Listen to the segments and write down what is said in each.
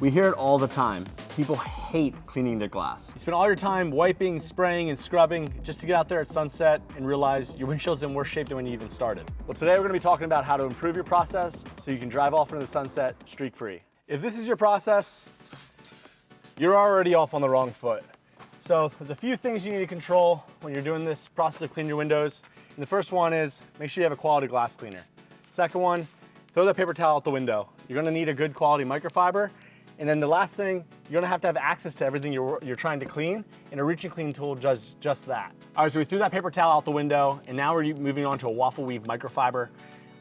We hear it all the time. People hate cleaning their glass. You spend all your time wiping, spraying, and scrubbing just to get out there at sunset and realize your windshield's in worse shape than when you even started. Well, today we're gonna be talking about how to improve your process so you can drive off into the sunset streak-free. If this is your process, you're already off on the wrong foot. So there's a few things you need to control when you're doing this process of cleaning your windows. And the first one is make sure you have a quality glass cleaner. Second one, throw that paper towel out the window. You're gonna need a good quality microfiber. And then the last thing, you're gonna have to have access to everything you're trying to clean, and a reach and clean tool does just that. All right, so we threw that paper towel out the window, and now we're moving on to a waffle weave microfiber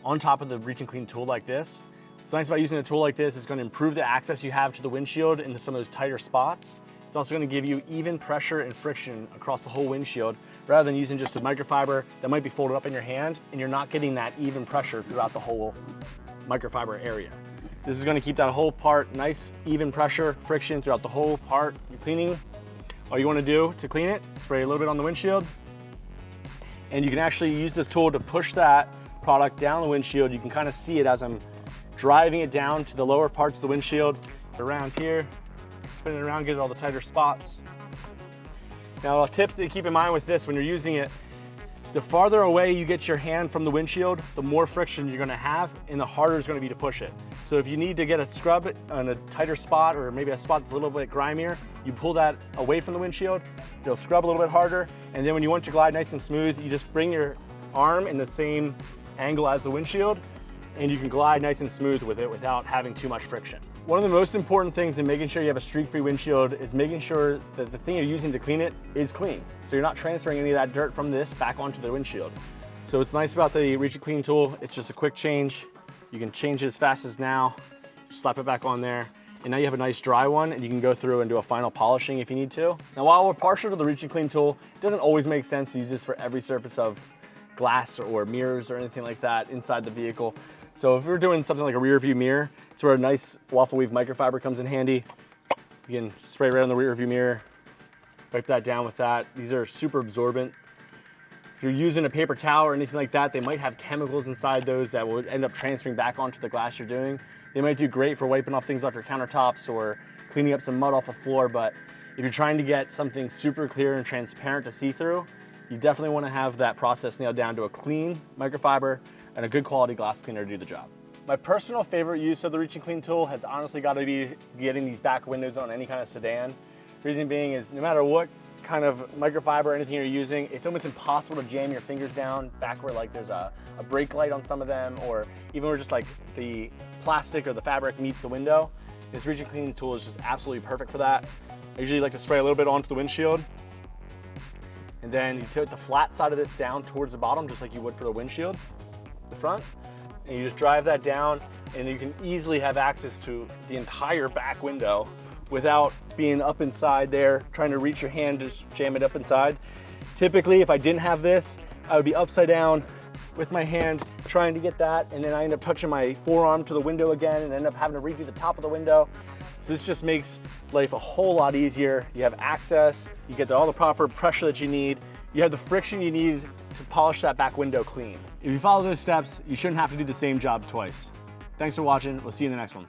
on top of the reach and clean tool like this. What's nice about using a tool like this is gonna improve the access you have to the windshield into some of those tighter spots. It's also gonna give you even pressure and friction across the whole windshield, rather than using just a microfiber that might be folded up in your hand, and you're not getting that even pressure throughout the whole microfiber area. This is gonna keep that whole part nice, even pressure, friction throughout the whole part you're cleaning. All you wanna do to clean it, spray a little bit on the windshield, and you can actually use this tool to push that product down the windshield. You can kind of see it as I'm driving it down to the lower parts of the windshield, around here, spin it around, get all the tighter spots. Now, a tip to keep in mind with this when you're using it, the farther away you get your hand from the windshield, the more friction you're gonna have and the harder it's gonna be to push it. So if you need to get a scrub on a tighter spot or maybe a spot that's a little bit grimier, you pull that away from the windshield, you'll scrub a little bit harder, and then when you want to glide nice and smooth, you just bring your arm in the same angle as the windshield, and you can glide nice and smooth with it without having too much friction. One of the most important things in making sure you have a streak-free windshield is making sure that the thing you're using to clean it is clean. So you're not transferring any of that dirt from this back onto the windshield. So what's nice about the Reach and Clean tool, it's just a quick change. You can change it as fast as now, just slap it back on there, and now you have a nice dry one, and you can go through and do a final polishing if you need to. Now, while we're partial to the Reach and Clean tool, it doesn't always make sense to use this for every surface of glass or mirrors or anything like that inside the vehicle. So if we're doing something like a rear view mirror, it's where a nice waffle weave microfiber comes in handy. You can spray right on the rear view mirror, wipe that down with that. These are super absorbent. If you're using a paper towel or anything like that, they might have chemicals inside those that will end up transferring back onto the glass you're doing. They might do great for wiping off things off your countertops or cleaning up some mud off the floor, but if you're trying to get something super clear and transparent to see through, you definitely want to have that process nailed down to a clean microfiber and a good quality glass cleaner to do the job. My personal favorite use of the Reach and Clean tool has honestly got to be getting these back windows on any kind of sedan. Reason being is no matter what kind of microfiber or anything you're using, it's almost impossible to jam your fingers down back where like there's a brake light on some of them, or even where just like the plastic or the fabric meets the window. This Reach and Clean tool is just absolutely perfect for that. I usually like to spray a little bit onto the windshield, and then you tilt the flat side of this down towards the bottom, just like you would for the windshield, the front, and you just drive that down, and you can easily have access to the entire back window without being up inside there, trying to reach your hand to just jam it up inside. Typically, if I didn't have this, I would be upside down with my hand trying to get that, and then I end up touching my forearm to the window again and end up having to redo the top of the window. So this just makes life a whole lot easier. You have access, you get all the proper pressure that you need, you have the friction you need to polish that back window clean. If you follow those steps, you shouldn't have to do the same job twice. Thanks for watching. We'll see you in the next one.